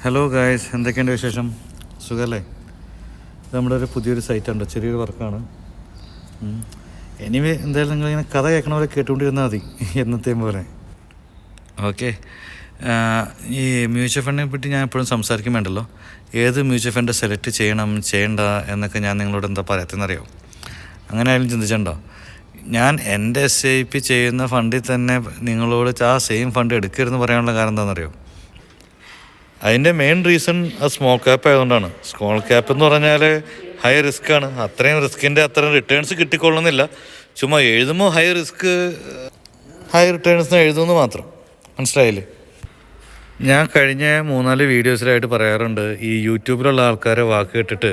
Hello guys, എന്തൊക്കെയുണ്ട് വിശേഷം? സുഖമല്ലേ? ഇത് നമ്മുടെ ഒരു പുതിയൊരു സൈറ്റുണ്ട്, ചെറിയൊരു വർക്കാണ്. എനിവേ എന്തായാലും നിങ്ങളിങ്ങനെ കഥ കേൾക്കണവരെ കേട്ടുകൊണ്ടിരുന്നാൽ മതി എന്നത്തെയും പോലെ. ഓക്കെ, ഈ മ്യൂച്വൽ ഫണ്ടിനെ പറ്റി ഞാൻ എപ്പോഴും സംസാരിക്കും വേണ്ടല്ലോ. ഏത് മ്യൂച്വൽ ഫണ്ട് സെലക്ട് ചെയ്യണം ചെയ്യണ്ട എന്നൊക്കെ ഞാൻ നിങ്ങളോട് എന്താ പറയത്തെന്നറിയോ? അങ്ങനെ ആയാലും ചിന്തിച്ചിട്ടുണ്ടോ? ഞാൻ എൻ്റെ SIP ചെയ്യുന്ന ഫണ്ടിൽ തന്നെ നിങ്ങളോട് ആ സെയിം ഫണ്ട് എടുക്കരുതെന്ന് പറയാനുള്ള കാരണം എന്താണെന്നറിയോ? അതിൻ്റെ മെയിൻ റീസൺ അത് സ്മോൾ ക്യാപ്പ് ആയതുകൊണ്ടാണ്. സ്മോൾ ക്യാപ്പ് എന്ന് പറഞ്ഞാൽ ഹൈ റിസ്ക് ആണ്. അത്രയും റിസ്കിൻ്റെ അത്രയും റിട്ടേൺസ് കിട്ടിക്കൊള്ളുന്നില്ല. ചുമ്മാ എഴുതുമ്പോൾ ഹൈ റിസ്ക് ഹൈ റിട്ടേൺസ് എഴുതുമെന്ന് മാത്രം. മനസ്സിലായില്ലേ? ഞാൻ കഴിഞ്ഞ 3-4 വീഡിയോസിലായിട്ട് പറയാറുണ്ട്, ഈ യൂട്യൂബിലുള്ള ആൾക്കാരെ വാക്ക് കേട്ടിട്ട്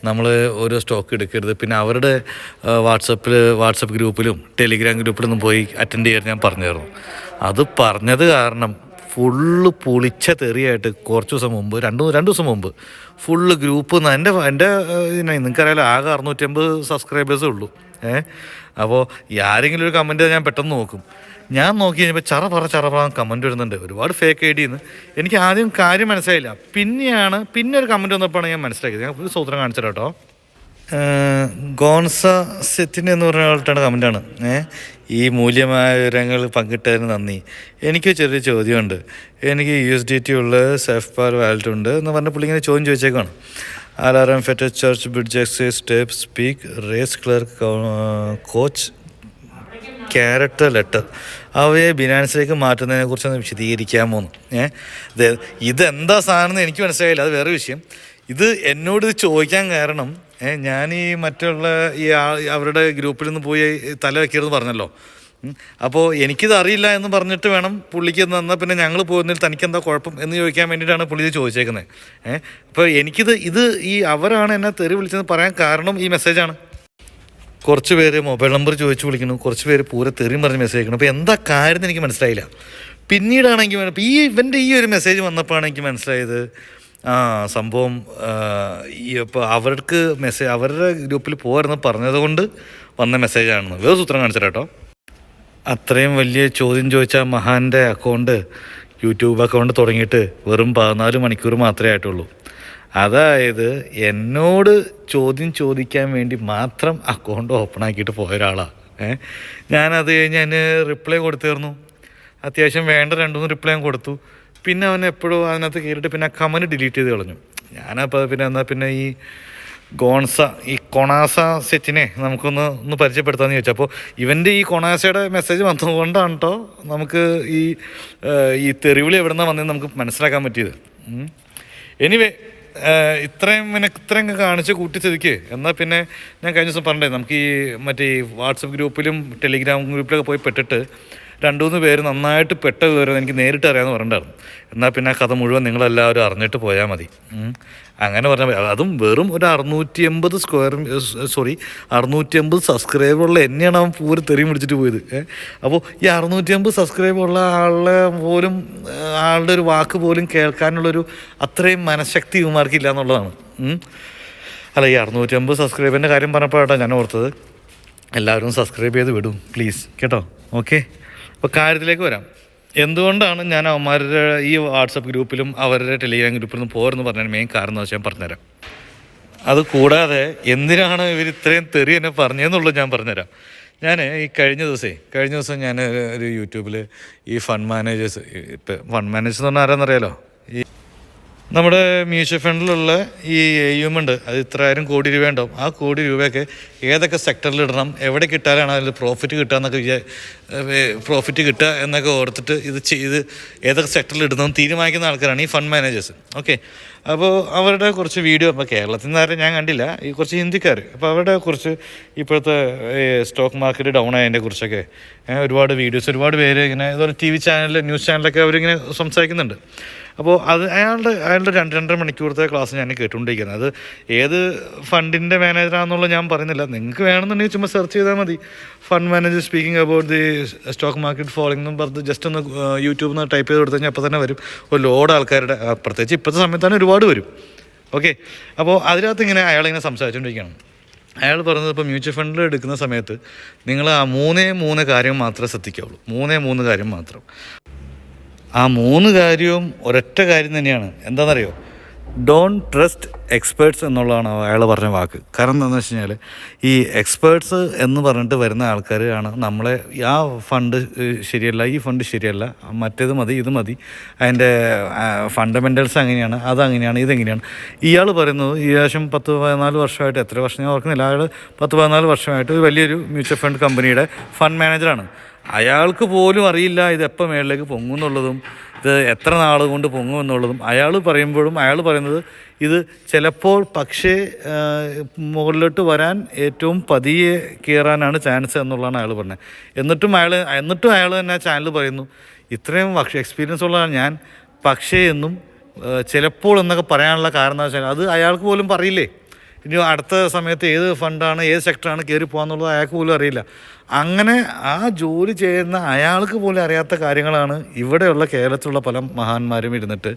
നമ്മൾ ഓരോ സ്റ്റോക്ക് എടുക്കരുത്. പിന്നെ അവരുടെ വാട്സപ്പ് ഗ്രൂപ്പിലും ടെലിഗ്രാം ഗ്രൂപ്പിലൊന്നും പോയി അറ്റൻഡ് ചെയ്യാൻ ഞാൻ പറഞ്ഞായിരുന്നു. അത് പറഞ്ഞത് കാരണം ഫുള്ള് പൊളിച്ച തെറിയായിട്ട് കുറച്ച് ദിവസം മുമ്പ്, രണ്ട് ദിവസം മുമ്പ് ഫുള്ള് ഗ്രൂപ്പ് എൻ്റെ നിങ്ങൾക്കറിയാലോ, ആകെ 650 സബ്സ്ക്രൈബേഴ്സേ ഉള്ളൂ. അപ്പോൾ ആരെങ്കിലും ഒരു കമൻറ്റ് ഞാൻ പെട്ടെന്ന് നോക്കും. ഞാൻ നോക്കി കഴിഞ്ഞപ്പോൾ ചറ കമൻറ്റ് വരുന്നുണ്ട്, ഒരുപാട് ഫേക്ക് ഐഡിയെന്ന്. എനിക്ക് ആദ്യം കാര്യം മനസ്സിലായില്ല. പിന്നെ ഒരു കമൻറ്റ് വന്നപ്പോഴാണ് ഞാൻ മനസ്സിലാക്കിയത്. ഞാൻ ഒരു സൂത്രം കാണിച്ചിട്ട് കേട്ടോ. ഗോൺസ സെറ്റിന് എന്ന് പറഞ്ഞ ആൾട്ടാണ് കമൻറ്റാണ്. ഈ മൂല്യമായ വിവരങ്ങൾ പങ്കിട്ടതിന് നന്ദി. എനിക്ക് ചെറിയ ചോദ്യമുണ്ട്. എനിക്ക് USDT ഉള്ള സെഫ്പാർ വാലറ്റ് ഉണ്ട് എന്ന് പറഞ്ഞ പുള്ളി ഇങ്ങനെ ചോദ്യം ചോദിച്ചേക്കാണ്. Alarm fetter church bridge excise step speak race clerk coach character letter അവയെ ബിനാൻസിലേക്ക് മാറ്റുന്നതിനെ കുറിച്ചൊന്ന് വിശദീകരിക്കാമോ? ഇതെന്താ സാധനം എന്ന് എനിക്ക് മനസ്സിലായില്ല, അത് വേറെ വിഷയം. ഇത് എന്നോട് ചോദിക്കാൻ കാരണം ഞാൻ ഈ മറ്റുള്ള അവരുടെ ഗ്രൂപ്പിൽ നിന്ന് പോയി തല വയ്ക്കരുതെന്ന് പറഞ്ഞല്ലോ. അപ്പോൾ എനിക്കിത് അറിയില്ല എന്ന് പറഞ്ഞിട്ട് വേണം പുള്ളിക്ക് എന്നാൽ പിന്നെ ഞങ്ങൾ പോകുന്നതിൽ തനിക്കെന്താ കുഴപ്പം എന്ന് ചോദിക്കാൻ വേണ്ടിയിട്ടാണ് പുള്ളി ഇത് ചോദിച്ചേക്കുന്നത്. അപ്പോൾ ഇത് അവരാണ് എന്നെ തെറി വിളിച്ചെന്ന് പറയാൻ കാരണം ഈ മെസ്സേജാണ്. കുറച്ച് പേര് മൊബൈൽ നമ്പർ ചോദിച്ച് വിളിക്കുന്നു, കുറച്ച് പേര് പൂരെ തെറിയും പറഞ്ഞ് മെസ്സേജ് അയക്കണം. അപ്പോൾ എന്താ കാര്യം എന്ന് എനിക്ക് മനസ്സിലായില്ല. പിന്നീടാണെങ്കിൽ ഇവൻ്റെ ഈ ഒരു മെസ്സേജ് വന്നപ്പോഴാണ് എനിക്ക് മനസ്സിലായത്, സംഭവം ഇപ്പോൾ അവരുടെ ഗ്രൂപ്പിൽ പോകാമെന്ന് പറഞ്ഞത് കൊണ്ട് വന്ന മെസ്സേജാണെന്ന്. വേറെ സൂത്രം കാണിച്ചിട്ട് കേട്ടോ. അത്രയും വലിയ ചോദ്യം ചോദിച്ച മഹാൻ്റെ യൂട്യൂബ് അക്കൗണ്ട് തുടങ്ങിയിട്ട് വെറും 14 മണിക്കൂർ മാത്രമേ ആയിട്ടുള്ളൂ. അതായത് എന്നോട് ചോദ്യം ചോദിക്കാൻ വേണ്ടി മാത്രം അക്കൗണ്ട് ഓപ്പൺ ആക്കിയിട്ട് പോയ ഒരാളാണ്. ഞാനത് കഴിഞ്ഞ് റിപ്ലൈ കൊടുത്തിരുന്നു. അത്യാവശ്യം വേണ്ട 2-3 റിപ്ലൈ ഞാൻ കൊടുത്തു. പിന്നെ അവൻ എപ്പോഴും അതിനകത്ത് കയറിയിട്ട് പിന്നെ കമൻറ്റ് ഡിലീറ്റ് ചെയ്ത് കളഞ്ഞു. ഞാനപ്പോൾ പിന്നെ ഈ കൊണാസ സെറ്റിനെ നമുക്കൊന്ന് പരിചയപ്പെടുത്താമെന്ന് ചോദിച്ചു. അപ്പോൾ ഇവൻ്റെ ഈ കൊണാസയുടെ മെസ്സേജ് വന്നതുകൊണ്ടാണ് കേട്ടോ നമുക്ക് ഈ തെറിവിളി എവിടെ നിന്നാണ് വന്നതെന്ന് നമുക്ക് മനസ്സിലാക്കാൻ പറ്റിയത്. എനിവേ, ഇത്രയും കാണിച്ച് കൂട്ടി സ്ഥിതിക്ക് എന്നാൽ പിന്നെ ഞാൻ കഴിഞ്ഞ ദിവസം പറഞ്ഞേ, നമുക്ക് മറ്റേ വാട്സപ്പ് ഗ്രൂപ്പിലും ടെലിഗ്രാം ഗ്രൂപ്പിലൊക്കെ പോയി പെട്ടിട്ട് 2-3 പേര് നന്നായിട്ട് പെട്ട വിവരം എനിക്ക് നേരിട്ട് അറിയാമെന്ന് പറഞ്ഞിട്ടുണ്ടായിരുന്നു. എന്നാൽ പിന്നെ ആ കഥ മുഴുവൻ നിങ്ങളെല്ലാവരും അറിഞ്ഞിട്ട് പോയാൽ മതി. അങ്ങനെ പറഞ്ഞാൽ അതും വെറും ഒരു 650 സബ്സ്ക്രൈബറുള്ള എന്നെയാണ് അവൻ പൂരം തെറിയും പിടിച്ചിട്ട് പോയത്. അപ്പോൾ ഈ 650 സബ്സ്ക്രൈബറുള്ള ആളുടെ ഒരു വാക്ക് പോലും കേൾക്കാനുള്ളൊരു അത്രയും മനഃശക്തി ഇവന്മാർക്കില്ല എന്നുള്ളതാണ്. അല്ല, ഈ 650 സബ്സ്ക്രൈബറിൻ്റെ കാര്യം പറഞ്ഞപ്പോഴാണ് ഞാൻ ഓർത്തത്, എല്ലാവരും സബ്സ്ക്രൈബ് ചെയ്ത് വിടും പ്ലീസ് കേട്ടോ. ഓക്കെ, അപ്പോൾ കാര്യത്തിലേക്ക് വരാം. എന്തുകൊണ്ടാണ് ഞാൻ അവന്മാരുടെ ഈ വാട്സപ്പ് ഗ്രൂപ്പിലും അവരുടെ ടെലിഗ്രാം ഗ്രൂപ്പിലൊന്നും പോരെന്ന് പറഞ്ഞാൽ മെയിൻ കാരണം എന്ന് വെച്ചാൽ ഞാൻ പറഞ്ഞുതരാം. അത് കൂടാതെ എന്തിനാണ് ഇവർ ഇത്രയും തെറി എന്നെ പറഞ്ഞതെന്നുള്ളത് ഞാൻ പറഞ്ഞുതരാം. ഞാൻ ഈ കഴിഞ്ഞ ദിവസം ഞാൻ ഒരു യൂട്യൂബിൽ ഈ ഫണ്ട് മാനേജേഴ്സ് എന്ന് പറഞ്ഞാൽ ആരാന്നറിയാലോ, ഈ നമ്മുടെ മ്യൂച്വൽ ഫണ്ടിലുള്ള ഈ AUM ഉണ്ട്, അത് ഇത്ര 1000 കോടി രൂപ ഉണ്ടാവും. ആ കോടി രൂപയൊക്കെ ഏതൊക്കെ സെക്ടറിൽ ഇടണം, എവിടെ കിട്ടാനാണ് അതിൽ പ്രോഫിറ്റ് കിട്ടുക എന്നൊക്കെ ഓർത്തിട്ട് ഇത് ഏതൊക്കെ സെക്ടറിൽ ഇടുന്നതെന്ന് തീരുമാനിക്കുന്ന ആൾക്കാരാണ് ഈ ഫണ്ട് മാനേജേഴ്സ്. ഓക്കെ, അപ്പോൾ അവരുടെ കുറച്ച് വീഡിയോ, ഇപ്പോൾ കേരളത്തിൽ നിന്ന് ആരും ഞാൻ കണ്ടില്ല, ഈ കുറച്ച് ഹിന്ദിക്കാർ, അപ്പോൾ അവരുടെ കുറച്ച് ഇപ്പോഴത്തെ സ്റ്റോക്ക് മാർക്കറ്റ് ഡൗൺ ആയതിനെ കുറിച്ചൊക്കെ ഒരുപാട് വീഡിയോസ്, ഒരുപാട് പേര് ഇങ്ങനെ ഇതുപോലെ TV ചാനൽ, ന്യൂസ് ചാനലൊക്കെ അവരിങ്ങനെ സംസാരിക്കുന്നുണ്ട്. അപ്പോൾ അയാളുടെ 2-2.5 മണിക്കൂറത്തെ ക്ലാസ് ഞാൻ കേട്ടുകൊണ്ടിരിക്കുന്നത്. അത് ഏത് ഫണ്ടിൻ്റെ മാനേജറാണെന്നുള്ളത് ഞാൻ പറയുന്നില്ല, നിങ്ങൾക്ക് വേണമെന്നുണ്ടെങ്കിൽ ചുമ്മാ സെർച്ച് ചെയ്താൽ മതി. Fund manager speaking about the stock market falling എന്നും പറഞ്ഞ് ജസ്റ്റ് ഒന്ന് യൂട്യൂബിൽ നിന്ന് ടൈപ്പ് ചെയ്ത് കൊടുത്തു കഴിഞ്ഞാൽ അപ്പോൾ തന്നെ വരും. ഒരു ലോഡ് ആൾക്കാരുടെ, പ്രത്യേകിച്ച് ഇപ്പോഴത്തെ സമയത്താണ് ഒരുപാട് വരും. ഓക്കെ, അപ്പോൾ അതിനകത്ത് അയാളിങ്ങനെ സംസാരിച്ചുകൊണ്ടിരിക്കുകയാണ്. അയാൾ പറഞ്ഞത്, ഇപ്പോൾ മ്യൂച്വൽ ഫണ്ടിൽ എടുക്കുന്ന സമയത്ത് നിങ്ങൾ ആ 3 കാര്യം മാത്രമേ ശ്രദ്ധിക്കാവുള്ളൂ. 3 കാര്യം മാത്രം. ആ 3 കാര്യവും ഒരൊറ്റ കാര്യം തന്നെയാണ്. എന്താണെന്നറിയോ? ഡോണ്ട് ട്രസ്റ്റ് എക്സ്പേർട്സ് എന്നുള്ളതാണ് അയാൾ പറഞ്ഞ വാക്ക്. കാരണം എന്താണെന്ന് വെച്ച് കഴിഞ്ഞാൽ ഈ എക്സ്പേർട്സ് എന്ന് പറഞ്ഞിട്ട് വരുന്ന ആൾക്കാരാണ് നമ്മളെ ആ ഫണ്ട് ശരിയല്ല, ഈ ഫണ്ട് ശരിയല്ല, മറ്റേത് മതി, ഇത് മതി, അതിൻ്റെ ഫണ്ടമെൻ്റൽസ് അങ്ങനെയാണ്, അതങ്ങനെയാണ്, ഇതെങ്ങനെയാണ്. ഇയാൾ പറയുന്നത് ഈ ശേഷം 10-14 വർഷമായിട്ട്, എത്ര വർഷം ഞാൻ ഓർക്കുന്നില്ല, അയാൾ 10-14 വർഷമായിട്ട് ഒരു വലിയൊരു മ്യൂച്വൽ ഫണ്ട് കമ്പനിയുടെ ഫണ്ട് മാനേജറാണ്. അയാൾക്ക് പോലും അറിയില്ല ഇത് എപ്പോൾ മേളിലേക്ക് പൊങ്ങുമെന്നുള്ളതും ഇത് എത്ര നാൾ കൊണ്ട് പൊങ്ങുമെന്നുള്ളതും. അയാൾ പറയുമ്പോഴും അയാൾ പറയുന്നത് ഇത് ചിലപ്പോൾ പക്ഷേ മുകളിലോട്ട് വരാൻ ഏറ്റവും പതിയെ കയറാനാണ് ചാൻസ് എന്നുള്ളതാണ് അയാൾ പറഞ്ഞത്. എന്നിട്ടും അയാൾ തന്നെ ചാനൽ പറയുന്നു ഇത്രയും എക്സ്പീരിയൻസ് ഉള്ള ഞാൻ പക്ഷേ എന്നും ചിലപ്പോൾ എന്നൊക്കെ പറയാനുള്ള കാരണം എന്താ വെച്ചാൽ അത് അയാൾക്ക് പോലും പറയില്ലേ. ഇനി അടുത്ത സമയത്ത് ഏത് ഫണ്ടാണ്, ഏത് സെക്ടറാണ് കയറി പോകാന്നുള്ളത് അയാൾക്ക് പോലും അറിയില്ല. അങ്ങനെ ആ ജോലി ചെയ്യുന്ന അയാൾക്ക് പോലും അറിയാത്ത കാര്യങ്ങളാണ് ഇവിടെയുള്ള കേരളത്തിലുള്ള പല മഹാന്മാരും ഇരുന്നിട്ട്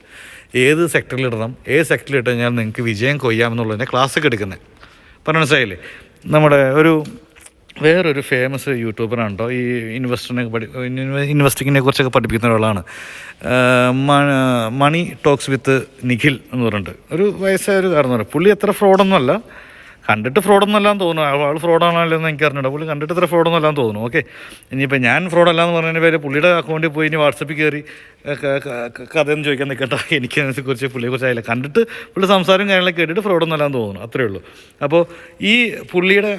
ഏത് സെക്ടറിലിടണം, ഏത് സെക്ടറിൽ ഇട്ട് കഴിഞ്ഞാൽ നിങ്ങൾക്ക് വിജയം കൊയ്യാമെന്നുള്ളതിനെ ക്ലാസ്സൊക്കെ എടുക്കുന്നത്. പറഞ്ഞു മനസ്സിലായില്ലേ? നമ്മുടെ വേറൊരു ഫേമസ് യൂട്യൂബറാണോ ഈ ഇൻവെസ്റ്റിങ്ങിനെ കുറിച്ചൊക്കെ പഠിപ്പിക്കുന്ന ഒരാളാണ്. മണി ടോക്സ് വിത്ത് നിഖിൽ എന്ന് പറഞ്ഞിട്ട് ഒരു വയസ്സായ ഒരു കാരണം പറയും. പുള്ളി എത്ര ഫ്രോഡൊന്നുമല്ല, കണ്ടിട്ട് ഫ്രോഡൊന്നുമല്ലാന്ന് തോന്നുന്നു. ആൾ ഫ്രോഡാണല്ലോ എന്ന് എനിക്ക് അറിഞ്ഞിട്ട് പുള്ളി കണ്ടിട്ട് ഇത്ര ഫ്രോഡൊന്നുമല്ലാന്ന് തോന്നുന്നു. ഓക്കെ, ഇനിയിപ്പോൾ ഞാൻ ഫ്രോഡല്ലാന്ന് പറഞ്ഞതിന് പേര് പുള്ളിയുടെ അക്കൗണ്ടിൽ പോയി ഇനി വാട്സപ്പിൽ കയറി കഥയൊന്നും ചോദിക്കാൻ നിൽക്കട്ടെ. എനിക്ക് അതിനെക്കുറിച്ച് പുള്ളിയെക്കുറിച്ച് ആയില്ല. കണ്ടിട്ട് പുള്ളി സംസാരം കാര്യങ്ങളൊക്കെ കേട്ടിട്ട് ഫ്രോഡൊന്നുമല്ലാന്ന് തോന്നുന്നു, അത്രേ ഉള്ളൂ. അപ്പോൾ ഈ പുള്ളിയുടെ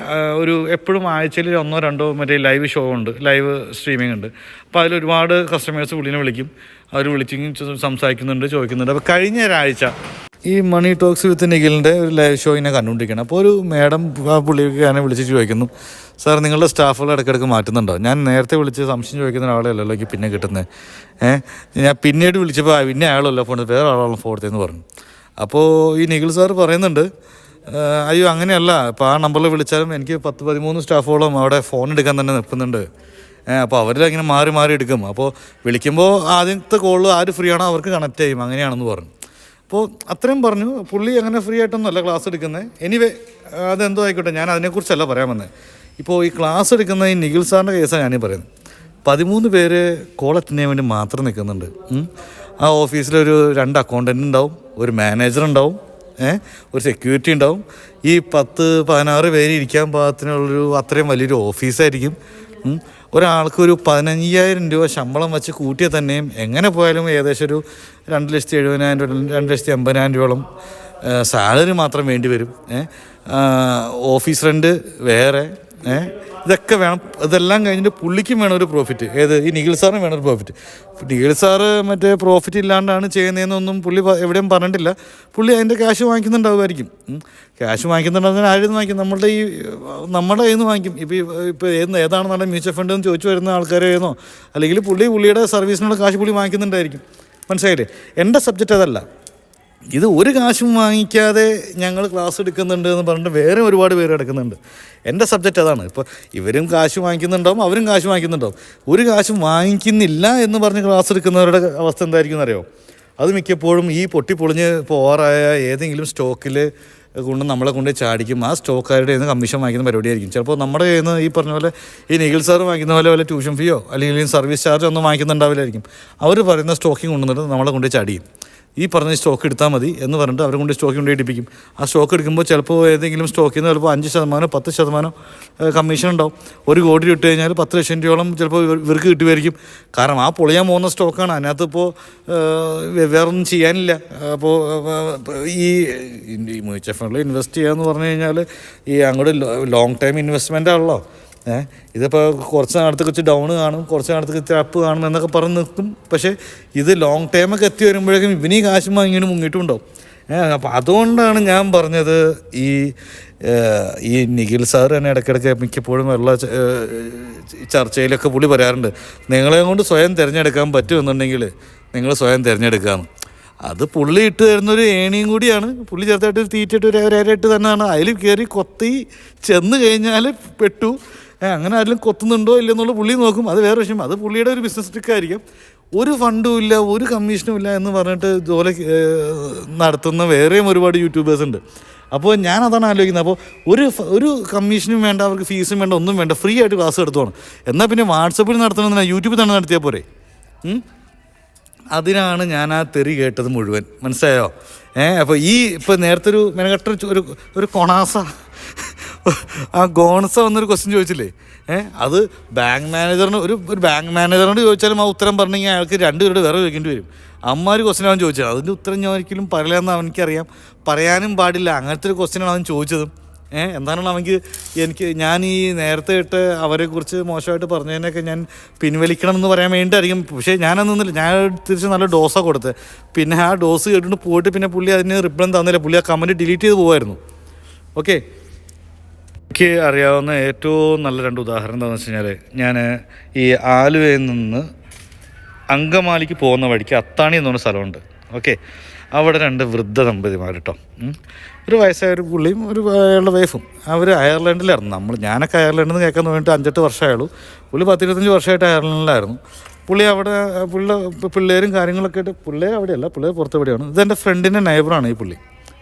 ഒരു എപ്പോഴും ആഴ്ചയിൽ 1-2 മറ്റേ ലൈവ് ഷോ ഉണ്ട്, ലൈവ് സ്ട്രീമിംഗ് ഉണ്ട്. അപ്പോൾ അതിലൊരുപാട് കസ്റ്റമേഴ്സ് പുള്ളിനെ വിളിക്കും. അവർ വിളിച്ച് സംസാരിക്കുന്നുണ്ട്, ചോദിക്കുന്നുണ്ട്. അപ്പോൾ കഴിഞ്ഞ ഒരാഴ്ച ഈ മണി ടോക്സ് വിത്ത് നിഖിലിൻ്റെ ഒരു ലൈവ് ഷോ ഇങ്ങനെ കണ്ടുകൊണ്ടിരിക്കുകയാണ്. അപ്പോൾ ഒരു മാഡം പുള്ളിക്ക് എന്നെ വിളിച്ച് ചോദിക്കുന്നു, സാർ നിങ്ങളുടെ സ്റ്റാഫുകൾ ഇടയ്ക്കിടയ്ക്ക് മാറ്റുന്നുണ്ടോ? ഞാൻ നേരത്തെ വിളിച്ച് സംശയം ചോദിക്കുന്ന ഒരാളെയല്ലോ എനിക്ക് പിന്നെ കിട്ടുന്നത്. ഞാൻ പിന്നീട് വിളിച്ചപ്പോൾ പിന്നെ അയാളല്ല ഫോൺ, വേറെ ആളാണ് ഫോൺ എടുത്തതെന്ന് പറഞ്ഞു. അപ്പോൾ ഈ നിഖിൽ സാർ പറയുന്നുണ്ട്, അയ്യോ അങ്ങനെയല്ല, ഇപ്പോൾ ആ നമ്പറിൽ വിളിച്ചാലും എനിക്ക് 10-13 സ്റ്റാഫോളം അവിടെ ഫോൺ എടുക്കാൻ തന്നെ നിൽക്കുന്നുണ്ട്. അപ്പോൾ അവരിങ്ങനെ മാറി മാറി എടുക്കും. അപ്പോൾ വിളിക്കുമ്പോൾ ആദ്യത്തെ കോളിൽ ആര് ഫ്രീ ആണോ അവർക്ക് കണക്റ്റ് ചെയ്യും, അങ്ങനെയാണെന്ന് പറഞ്ഞു. അപ്പോൾ അത്രയും പറഞ്ഞു. പുള്ളി അങ്ങനെ ഫ്രീ ആയിട്ടൊന്നുമല്ല ക്ലാസ് എടുക്കുന്നത്. എനിവേ അതെന്തോ ആയിക്കോട്ടെ, ഞാൻ അതിനെക്കുറിച്ചല്ല പറയാൻ വന്നത്. ഇപ്പോൾ ഈ ക്ലാസ് എടുക്കുന്ന ഈ നിഖിൽ സാറിൻ്റെ കേസാണ് ഞാനീ പറയുന്നത്. 13 പേര് കോൾ അറ്റൻഡ് ചെയ്യാൻ വേണ്ടി മാത്രം നിൽക്കുന്നുണ്ട്. ആ ഓഫീസിലൊരു 2 അക്കൗണ്ടൻ്റ് ഉണ്ടാവും, ഒരു മാനേജർ ഉണ്ടാവും, ഒരു സെക്യൂരിറ്റി ഉണ്ടാവും. ഈ 10-16 പേര് ഇരിക്കാൻ പാകത്തിനുള്ളൊരു അത്രയും വലിയൊരു ഓഫീസായിരിക്കും. ഒരാൾക്ക് 15,000 രൂപ ശമ്പളം വെച്ച് കൂട്ടിയാൽ തന്നെയും എങ്ങനെ പോയാലും ഏകദേശം ഒരു 2,70,000 രൂപ 2,80,000 രൂപയോളം സാലറി മാത്രം വേണ്ടി വരും. ഓഫീസ് റെൻറ്റ് വേറെ, ഇതൊക്കെ വേണം. ഇതെല്ലാം കഴിഞ്ഞിട്ട് പുള്ളിക്കും വേണം ഒരു പ്രോഫിറ്റ്. ഈ നിഖിൽ സാറിന് വേണം ഒരു പ്രോഫിറ്റ്. നിഖിൽ സാറ് മറ്റേ പ്രോഫിറ്റ് ഇല്ലാണ്ടാണ് ചെയ്യുന്നതെന്നൊന്നും പുള്ളി എവിടെയും പറഞ്ഞിട്ടില്ല. പുള്ളി അതിൻ്റെ ക്യാഷ് വാങ്ങിക്കുന്നുണ്ടാവുമായിരിക്കും. ക്യാഷ് വാങ്ങിക്കുന്നുണ്ടെങ്കിൽ ആരും നിന്ന് വാങ്ങിക്കും, നമ്മുടെ കയ്യിൽ നിന്ന് വാങ്ങിക്കും. ഇപ്പോൾ ഏതാണ് നല്ല മ്യൂച്വൽ ഫണ്ട് എന്ന് ചോദിച്ചു വരുന്ന ആൾക്കാരെന്നോ അല്ലെങ്കിൽ പുള്ളിയുടെ സർവീസിനുള്ള കാശ് പുള്ളി വാങ്ങിക്കുന്നുണ്ടായിരിക്കും. മനസ്സിലായില്ലേ? എൻ്റെ സബ്ജക്റ്റ് അതല്ല. ഇത് ഒരു കാശും വാങ്ങിക്കാതെ ഞങ്ങൾ ക്ലാസ് എടുക്കുന്നുണ്ട് എന്ന് പറഞ്ഞിട്ട് വേറെ ഒരുപാട് പേര് എടുക്കുന്നുണ്ട്. എൻ്റെ സബ്ജക്റ്റ് അതാണ്. ഇപ്പോൾ ഇവരും കാശ് വാങ്ങിക്കുന്നുണ്ടാവും, അവരും കാശ് വാങ്ങിക്കുന്നുണ്ടാവും. ഒരു കാശും വാങ്ങിക്കുന്നില്ല എന്ന് പറഞ്ഞ് ക്ലാസ് എടുക്കുന്നവരുടെ അവസ്ഥ എന്തായിരിക്കും എന്നറിയോ? അത് മിക്കപ്പോഴും ഈ പൊട്ടിപ്പൊളിഞ്ഞ് പോറായ ഏതെങ്കിലും സ്റ്റോക്കിൽ നമ്മളെ കൊണ്ട് ചാടിക്കും. ആ സ്റ്റോക്കാരുടെ കയ്യിൽ നിന്ന് കമ്മീഷൻ വാങ്ങിക്കുന്ന പരിപാടിയായിരിക്കും. ചിലപ്പോൾ നമ്മുടെ കയ്യിൽ നിന്ന് ഈ പറഞ്ഞ പോലെ ഈ നിഖിൽ സാർ വാങ്ങിക്കുന്ന പോലെ വല്ല ട്യൂഷൻ ഫീയോ അല്ലെങ്കിൽ സർവീസ് ചാർജോ ഒന്നും വാങ്ങിക്കുന്നുണ്ടാവില്ലായിരിക്കും. അവർ പറയുന്ന സ്റ്റോക്കിങ് കൊണ്ടുവന്നിട്ട് നമ്മളെ കൊണ്ട് ചാടിയും. ഈ പറഞ്ഞ സ്റ്റോക്ക് എടുത്താൽ മതി എന്ന് പറഞ്ഞിട്ട് അവരെ കൊണ്ട് സ്റ്റോക്ക് കൊണ്ട് ഇടിപ്പിക്കും. ആ സ്റ്റോക്ക് എടുക്കുമ്പോൾ ചിലപ്പോൾ ഏതെങ്കിലും സ്റ്റോക്കിൽ നിന്ന് ചിലപ്പോൾ 5%, 10% കമ്മീഷൻ ഉണ്ടാവും. 1 കോടി ഇട്ട് കഴിഞ്ഞാൽ 10 ലക്ഷം രൂപയോളം ചിലപ്പോൾ ഇവർക്ക് കിട്ടുമായിരിക്കും. കാരണം ആ പൊളിയാൻ പോകുന്ന സ്റ്റോക്കാണ്. അതിനകത്ത് ഇപ്പോൾ വേറൊന്നും ചെയ്യാനില്ല. അപ്പോൾ ഈ മ്യൂച്വൽ ഫണ്ടിൽ ഇൻവെസ്റ്റ് ചെയ്യുക എന്ന് പറഞ്ഞു കഴിഞ്ഞാൽ ഈ അങ്ങോട്ട് ലോങ് ടൈം ഇൻവെസ്റ്റ്മെൻ്റ് ആണല്ലോ. ഇതിപ്പോൾ കുറച്ച് നാളത്തേക്ക് ഡൗൺ കാണും, കുറച്ച് നാളത്തേക്ക് അപ്പ് കാണും എന്നൊക്കെ പറഞ്ഞ് നിൽക്കും. പക്ഷേ ഇത് ലോങ് ടൈമൊക്കെ എത്തി വരുമ്പോഴേക്കും ഇവനീ കാശും വാങ്ങിയിട്ട് മുങ്ങിയിട്ടുണ്ടാവും. അപ്പോൾ അതുകൊണ്ടാണ് ഞാൻ പറഞ്ഞത് ഈ നിഖിൽ സാർ തന്നെ ഇടയ്ക്കിടയ്ക്ക് മിക്കപ്പോഴും ഉള്ള ചർച്ചയിലൊക്കെ പുള്ളി പറയാറുണ്ട്, നിങ്ങളെ കൊണ്ട് സ്വയം തിരഞ്ഞെടുക്കാൻ പറ്റുമെന്നുണ്ടെങ്കിൽ നിങ്ങൾ സ്വയം തിരഞ്ഞെടുക്കാമെന്ന്. അത് പുള്ളി ഇട്ട് തരുന്നൊരു ഏണിയും കൂടിയാണ്. പുള്ളി ചെറുതായിട്ട് തീറ്റിട്ട് ഒരു ഇട്ട് തന്നെയാണ്. അതിൽ കയറി കൊത്തി ചെന്ന് കഴിഞ്ഞാൽ പെട്ടു. അങ്ങനെ ആരെങ്കിലും കൊത്തുന്നുണ്ടോ ഇല്ലെന്നുള്ള പുള്ളി നോക്കും. അത് വേറെ വിഷയം. അത് പുള്ളിയുടെ ഒരു ബിസിനസ് ട്രിക്കായിരിക്കും. ഒരു ഫണ്ടും ഇല്ല, ഒരു കമ്മീഷനും ഇല്ല എന്ന് പറഞ്ഞിട്ട് ഇതുപോലെ നടത്തുന്ന വേറെയും ഒരുപാട് യൂട്യൂബേഴ്സ് ഉണ്ട്. അപ്പോൾ ഞാൻ അതാണ് ആലോചിക്കുന്നത്. അപ്പോൾ ഒരു കമ്മീഷനും വേണ്ട, അവർക്ക് ഫീസും വേണ്ട, ഒന്നും വേണ്ട, ഫ്രീ ആയിട്ട് ക്ലാസ് എടുത്തോണം. എന്നാൽ പിന്നെ വാട്സപ്പിൽ നടത്തണമെന്നാണ്, യൂട്യൂബിൽ തന്നെ നടത്തിയാൽ പോരെ. അതിനാണ് ഞാൻ ആ തെറി കേട്ടത് മുഴുവൻ, മനസ്സിലായോ? അപ്പോൾ ഇപ്പോൾ നേരത്തെ ഒരു മെനക്കെട്ട ഒരു കൊണാസ ആ ഗോണസ വന്നൊരു ക്വസ്റ്റ്യൻ ചോദിച്ചില്ലേ, അത് ബാങ്ക് മാനേജറിന് ഒരു ബാങ്ക് മാനേജറിനോട് ചോദിച്ചാലും ആ ഉത്തരം പറഞ്ഞെങ്കിൽ അയാൾക്ക് 2 പേരോട് വേറെ ചോദിക്കേണ്ടി വരും. ഒരു ക്വസ്റ്റ്യൻ അവൻ ചോദിച്ചത്, അതിൻ്റെ ഉത്തരം ഞാൻ ഒരിക്കലും പറയില്ലെന്ന് അവനിക്കറിയാം, പറയാനും പാടില്ല. അങ്ങനത്തെ ഒരു ക്വസ്റ്റ്യനാണ് അവൻ ചോദിച്ചതും. എന്താണെന്ന് ഞാൻ ഈ നേരത്തെ ഇട്ട് അവരെക്കുറിച്ച് മോശമായിട്ട് പറഞ്ഞതിനൊക്കെ ഞാൻ പിൻവലിക്കണം എന്ന് പറയാൻ വേണ്ടിയിട്ടായിരിക്കും. പക്ഷേ ഞാനൊന്നുമില്ല, ഞാൻ തിരിച്ച് നല്ല ഡോസാണ് കൊടുത്തത്. പിന്നെ ആ ഡോസ് കേട്ടിട്ട് പോയിട്ട് പിന്നെ പുള്ളി അതിന് റിപ്ലൈ തന്നില്ല, പുള്ളി ആ കമൻറ്റ് ഡിലീറ്റ് ചെയ്ത് പോകുമായിരുന്നു. ഓക്കെ, എനിക്ക് അറിയാവുന്ന ഏറ്റവും നല്ല 2 ഉദാഹരണം എന്താണെന്ന് വെച്ച് കഴിഞ്ഞാൽ, ഞാൻ ഈ ആലുവയിൽ നിന്ന് അങ്കമാലിക്ക് പോകുന്ന വഴിക്ക് അത്താണി എന്ന് പറഞ്ഞ സ്ഥലമുണ്ട്. ഓക്കെ, അവിടെ 2 വൃദ്ധ ദമ്പതിമാർ കേട്ടോ, ഒരു വയസ്സായ ഒരു പുള്ളിയും അയാളുടെ വൈഫും. അവർ അയർലൻഡിലായിരുന്നു. ഞാനൊക്കെ അയർലൻഡിൽ നിന്ന് കേൾക്കാൻ വേണ്ടിയിട്ട് 5-8 വർഷമായുള്ളൂ. പുള്ളി 10-25 വർഷമായിട്ട് അയർലൻഡിലായിരുന്നു. പുള്ളി അവിടെ പിള്ളേരും കാര്യങ്ങളൊക്കെ ആയിട്ട്, പിള്ളേർ അവിടെയല്ല, പിള്ളേർ പുറത്തെവിടെയാണ്. ഇതെൻ്റെ ഫ്രണ്ടിൻ്റെ നൈബറാണ് ഈ പുള്ളി.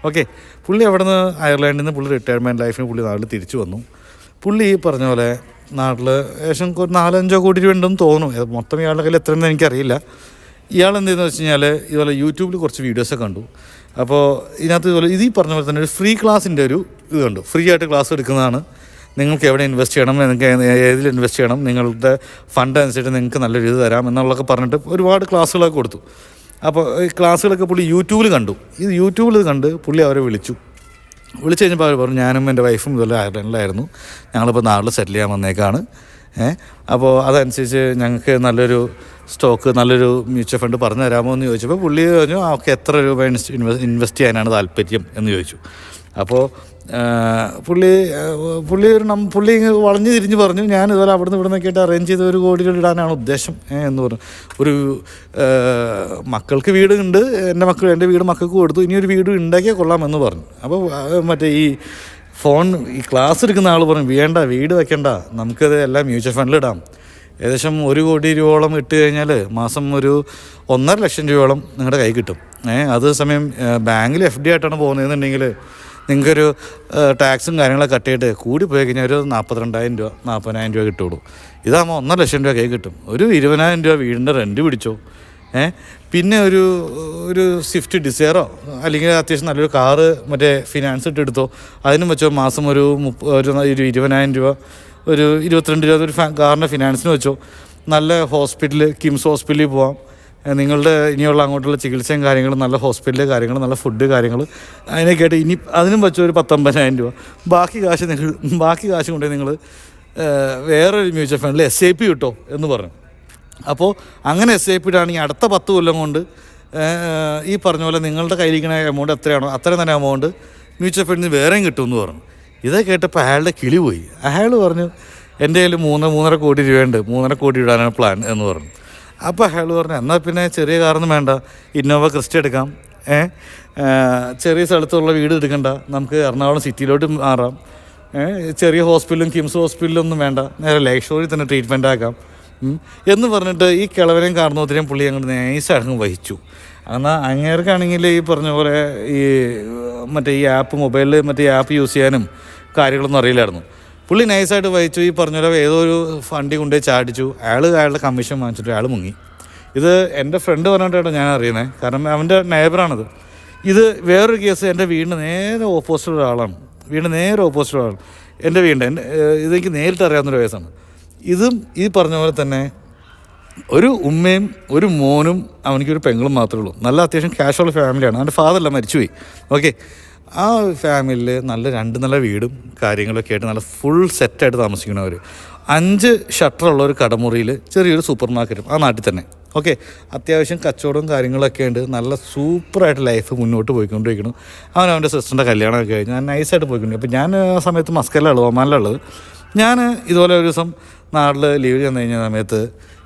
ഓക്കെ, പുള്ളി അവിടെ നിന്ന് അയർലൻഡിൽ നിന്ന് പുള്ളി റിട്ടയർമെൻറ്റ് ലൈഫിന് പുള്ളി നാട്ടിൽ തിരിച്ചു വന്നു. പുള്ളി ഈ പറഞ്ഞ പോലെ നാട്ടിൽ ഏകദേശം ഒരു 4-5 കോടി രൂപ ഉണ്ടെന്ന് തോന്നുന്നു. മൊത്തം ഇയാളുടെ കയ്യിൽ എത്രയെന്ന് എനിക്കറിയില്ല. ഇയാൾ എന്തെന്ന് വെച്ച് കഴിഞ്ഞാൽ ഇതുപോലെ യൂട്യൂബിൽ കുറച്ച് വീഡിയോസൊക്കെ കണ്ടു. അപ്പോൾ ഇതിനകത്ത് ഇതുപോലെ ഈ പറഞ്ഞ പോലെ തന്നെ ഒരു ഫ്രീ ക്ലാസ്സിൻ്റെ ഒരു ഇത് കണ്ടു. ഫ്രീ ആയിട്ട് ക്ലാസ് എടുക്കുന്നതാണ്. നിങ്ങൾക്ക് എവിടെ ഇൻവെസ്റ്റ് ചെയ്യണം, നിങ്ങൾക്ക് ഏതിൽ ഇൻവെസ്റ്റ് ചെയ്യണം, നിങ്ങളുടെ ഫണ്ട് അനുസരിച്ച് നിങ്ങൾക്ക് നല്ലൊരു ഇത് തരാം എന്നുള്ളതൊക്കെ പറഞ്ഞിട്ട് ഒരുപാട് ക്ലാസ്സുകളൊക്കെ കൊടുത്തു. അപ്പോൾ ഈ ക്ലാസ്സുകളൊക്കെ പുള്ളി യൂട്യൂബിൽ കണ്ടു. യൂട്യൂബിൽ കണ്ട് പുള്ളി അവരെ വിളിച്ചു കഴിഞ്ഞപ്പോൾ അവർ പറഞ്ഞു, ഞാനും എൻ്റെ വൈഫും ഇതുപോലെ അയർലൻഡിലായിരുന്നു, ഞങ്ങളിപ്പോൾ നാട്ടിൽ സെറ്റിൽ ചെയ്യാൻ വന്നേക്കാണ്. അപ്പോൾ അതനുസരിച്ച് ഞങ്ങൾക്ക് നല്ലൊരു സ്റ്റോക്ക്, നല്ലൊരു മ്യൂച്വൽ ഫണ്ട് പറഞ്ഞു തരാമോ എന്ന് ചോദിച്ചപ്പോൾ പുള്ളി പറഞ്ഞു, ഓക്കെ, എത്ര രൂപ ഇൻവെസ്റ്റ് ചെയ്യാനാണ് താല്പര്യം എന്ന് ചോദിച്ചു. അപ്പോൾ പുള്ളി വളഞ്ഞു തിരിഞ്ഞ് പറഞ്ഞു, ഞാൻ ഇതുപോലെ അവിടെ നിന്ന് ഇവിടെ നിന്നൊക്കെ ആയിട്ട് അറേഞ്ച് ചെയ്ത് 1 കോടി രൂപ ഇടാനാണ് ഉദ്ദേശം എന്ന് പറഞ്ഞു. ഒരു മക്കൾക്ക് വീടുണ്ട്, എൻ്റെ വീട് മക്കൾക്ക് കൊടുത്തു, ഇനി ഒരു വീട് ഉണ്ടാക്കിയാൽ കൊള്ളാമെന്ന് പറഞ്ഞു. അപ്പോൾ മറ്റേ ഈ ക്ലാസ് എടുക്കുന്ന ആൾ പറഞ്ഞു, വേണ്ട, വീട് വെക്കണ്ട, നമുക്കത് എല്ലാം മ്യൂച്വൽ ഫണ്ടിലിടാം. ഏകദേശം 1 കോടി രൂപയോളം ഇട്ട് കഴിഞ്ഞാൽ മാസം ഒരു 1.5 ലക്ഷം രൂപയോളം നിങ്ങളുടെ കൈ കിട്ടും. അതേസമയം ബാങ്കിൽ FD ആയിട്ടാണ് പോകുന്നതെന്നുണ്ടെങ്കിൽ നിങ്ങൾക്കൊരു ടാക്സും കാര്യങ്ങളൊക്കെ കട്ട് ചെയ്തിട്ട് കൂടി പോയി കഴിഞ്ഞാൽ ഒരു 42,000 രൂപ 40,000 രൂപ കിട്ടുള്ളൂ. ഇതാകുമ്പോൾ 1.5 ലക്ഷം രൂപ കൈ കിട്ടും. ഒരു 20,000 രൂപ വീടിൻ്റെ റെൻറ്റ് പിടിച്ചോ. പിന്നെ ഒരു സ്വിഫ്റ്റ് ഡിസയറോ അല്ലെങ്കിൽ അത്യാവശ്യം നല്ലൊരു കാറ് മറ്റേ ഫിനാൻസ് ഇട്ടെടുത്തോ, അതിനും വെച്ചോ മാസം ഒരു 20,000 രൂപ, ഒരു 22 രൂപ ഒരു കാറിൻ്റെ ഫിനാൻസിന് വെച്ചോ. നല്ല ഹോസ്പിറ്റൽ, കിംസ് ഹോസ്പിറ്റലിൽ പോവാം. നിങ്ങളുടെ ഇനിയുള്ള അങ്ങോട്ടുള്ള ചികിത്സയും കാര്യങ്ങളും, നല്ല ഹോസ്പിറ്റൽ കാര്യങ്ങൾ, നല്ല ഫുഡ് കാര്യങ്ങൾ, അതിനൊക്കെ ആയിട്ട് ഇനി അതിനും വെച്ചോ ഒരു 19,000 രൂപ. ബാക്കി കാശ് കൊണ്ടുപോയി നിങ്ങൾ വേറൊരു മ്യൂച്വൽ ഫണ്ടിൽ SIP കിട്ടോ എന്ന് പറഞ്ഞു. അപ്പോൾ അങ്ങനെ SIP ഇടാണെങ്കിൽ അടുത്ത 10 കൊല്ലം കൊണ്ട് ഈ പറഞ്ഞ പോലെ നിങ്ങളുടെ കയ്യിലിരിക്കുന്ന എമൗണ്ട് എത്രയാണോ അത്രയും തന്നെ എമൗണ്ട് മ്യൂച്വൽ ഫണ്ടിൽ നിന്ന് വേറെയും കിട്ടുമെന്ന് പറഞ്ഞു. ഇതൊക്കെ കേട്ടപ്പോൾ അയാളുടെ കിളി പോയി. അയാൾ പറഞ്ഞു, എൻ്റെ കയ്യിൽ 3.5 കോടി രൂപയുണ്ട്, 3.5 കോടി ഇടാനാണ് പ്ലാൻ എന്ന് പറഞ്ഞു. അപ്പോൾ അയാൾ പറഞ്ഞു, എന്നാൽ പിന്നെ ചെറിയ കാറൊന്നും വേണ്ട, ഇന്നോവ ക്രിസ്റ്റ എടുക്കാം, ചെറിയ സ്ഥലത്തുള്ള വീട് എടുക്കണ്ട, നമുക്ക് എറണാകുളം സിറ്റിയിലോട്ട് മാറാം, ചെറിയ ഹോസ്പിറ്റലും കിംസ് ഹോസ്പിറ്റലും ഒന്നും വേണ്ട, നേരെ ലേക്ക് ഷോറിൽ തന്നെ ട്രീറ്റ്മെൻ്റ് ആക്കാം എന്ന് പറഞ്ഞിട്ട് ഈ കിളവനെയും കാരണവത്തിനെയും പുള്ളി അങ്ങോട്ട് നൈസായിട്ട് വഹിച്ചു. എന്നാൽ അങ്ങേർക്കാണെങ്കിൽ ഈ പറഞ്ഞ പോലെ ഈ മറ്റേ ഈ മൊബൈലിൽ മറ്റേ ആപ്പ് യൂസ് ചെയ്യാനും കാര്യങ്ങളൊന്നും അറിയില്ലായിരുന്നു. പുള്ളി നൈസായിട്ട് വഹിച്ചു. ഈ പറഞ്ഞ പോലെ ഏതോ ഒരു ഫണ്ടി കൊണ്ടുപോയി ചാടിച്ചു. അയാളുടെ കമ്മീഷൻ വാങ്ങിച്ചിട്ട് അയാൾ മുങ്ങി. ഇത് എൻ്റെ ഫ്രണ്ട് പറഞ്ഞിട്ടാണ് ഞാൻ അറിയുന്നത്, കാരണം അവൻ്റെ നൈബറാണത്. ഇത് വേറൊരു കേസ് എൻ്റെ വീടിന് നേരെ ഓപ്പോസിറ്റ് ആളാണ്. എൻ്റെ ഇതെനിക്ക് നേരിട്ട് അറിയാവുന്നൊരു കേസാണ്. ഇതും ഈ പറഞ്ഞ പോലെ തന്നെ ഒരു ഉമ്മയും ഒരു മോനും അവനിക്കൊരു പെങ്ങളും മാത്രമേ ഉള്ളൂ. നല്ല അത്യാവശ്യം ക്യാഷുള്ള ഫാമിലിയാണ്. അവൻ്റെ ഫാദറല്ല, മരിച്ചുപോയി. ഓക്കെ, ആ ഫാമിലിയിൽ നല്ല വീടും കാര്യങ്ങളൊക്കെ ആയിട്ട് നല്ല ഫുൾ സെറ്റായിട്ട് താമസിക്കുന്നവർ. 5 ഷട്ടറുള്ള ഒരു കടമുറിയിൽ ചെറിയൊരു സൂപ്പർ മാർക്കറ്റും ആ നാട്ടിൽ തന്നെ. ഓക്കെ, അത്യാവശ്യം കച്ചവടവും കാര്യങ്ങളൊക്കെ ഉണ്ട്. നല്ല സൂപ്പറായിട്ട് ലൈഫ് മുന്നോട്ട് പോയിക്കൊണ്ടിരിക്കണം. അവൻ്റെ സിസ്റ്ററിൻ്റെ കല്യാണമൊക്കെ കഴിഞ്ഞ് ഞാൻ നൈസായിട്ട് പോയിക്കൊണ്ടിരിക്കും. അപ്പോൾ ഞാൻ ആ സമയത്ത് മസ്കലിലുള്ളത്, ഒമാനിലുള്ളത്. ഞാൻ ഇതുപോലെ ഒരു ദിവസം നാട്ടിൽ ലീവ് ചെന്ന് കഴിഞ്ഞ സമയത്ത്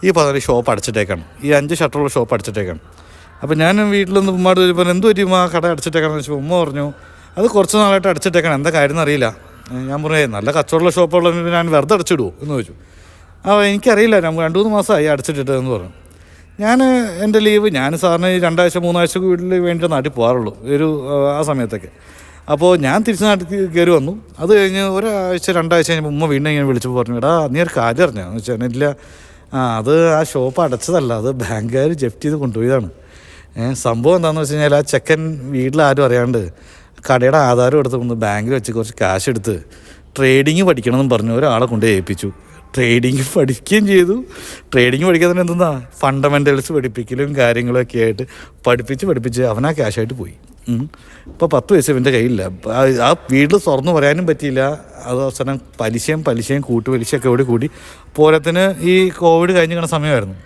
ഈ പറഞ്ഞ ഷോപ്പ് അടച്ചിട്ടേക്കാണ്. ഈ 5 ഷട്ടറുള്ള ഷോപ്പ് അടച്ചിട്ടേക്കാണ്. അപ്പോൾ ഞാൻ വീട്ടിൽ നിന്ന് ഉമ്മയോട് ചോദിച്ചപ്പോൾ എന്ത് പറ്റും ആ കട അടച്ചിട്ടേക്കാണെന്ന് വെച്ചപ്പോൾ ഉമ്മ പറഞ്ഞു, അത് കുറച്ച് നാളായിട്ട് അടച്ചിട്ടേക്കണം, എന്താ കാര്യം എന്നറിയില്ല. ഞാൻ പറഞ്ഞു, നല്ല കച്ചവടമുള്ള ഷോപ്പുള്ള ഞാൻ വെറുതെ അടച്ചിടുമോ എന്ന് ചോദിച്ചു. അപ്പോൾ എനിക്കറിയില്ല, ഞാൻ 2-3 മാസമായി അടച്ചിട്ടിട്ട് എന്ന് പറഞ്ഞു. എൻ്റെ ലീവ് ഞാൻ സാറിന് 2-3 ആഴ്ചക്ക് വീട്ടിൽ വേണ്ടി നാട്ടിൽ പോകാറുള്ളൂ ആ സമയത്തൊക്കെ. അപ്പോൾ ഞാൻ തിരിച്ച് നാട്ടിൽ കയറി വന്നു. അത് കഴിഞ്ഞ് 1-2 ആഴ്ച കഴിഞ്ഞപ്പോൾ ഉമ്മ വീണ്ടും ഇങ്ങനെ വിളിച്ചപ്പോൾ പറഞ്ഞു, എടാ നീ ഒരു കാര്യം അറിഞ്ഞാന്ന് വെച്ചാൽ ഇല്ല, അത് ആ ഷോപ്പ് അടച്ചതല്ല, അത് ബാങ്കുകാർ ജപ്റ്റ് ചെയ്ത് കൊണ്ടുപോയതാണ്. സംഭവം എന്താണെന്ന് വെച്ച് കഴിഞ്ഞാൽ ആ ചെക്കൻ വീട്ടിലാരും അറിയാണ്ട് കടയുടെ ആധാരം എടുത്ത് ബാങ്കിൽ വെച്ച് കുറച്ച് കാശ് എടുത്ത് ട്രേഡിങ് പഠിക്കണമെന്നും പറഞ്ഞു ഒരാളെ കൊണ്ട് ഏൽപ്പിച്ചു. ട്രേഡിങ് പഠിക്കുകയും ചെയ്തു. ട്രേഡിങ് പഠിക്കാൻ എന്തെന്നാ ഫണ്ടമെൻ്റൽസ് പഠിപ്പിക്കലും കാര്യങ്ങളൊക്കെ ആയിട്ട് പഠിപ്പിച്ച് അവനാ ക്യാഷായിട്ട് പോയി. ഇപ്പോൾ 10 പൈസ ഇവൻ്റെ കയ്യിലില്ല. ആ വീട്ടിൽ തുറന്നു പറയാനും പറ്റിയില്ല. അത് അവസാനം പലിശയും കൂട്ടുപലിശയൊക്കെ കൂടി പോരത്തിന് ഈ കോവിഡ് കഴിഞ്ഞ് കിടന്ന സമയമായിരുന്നു.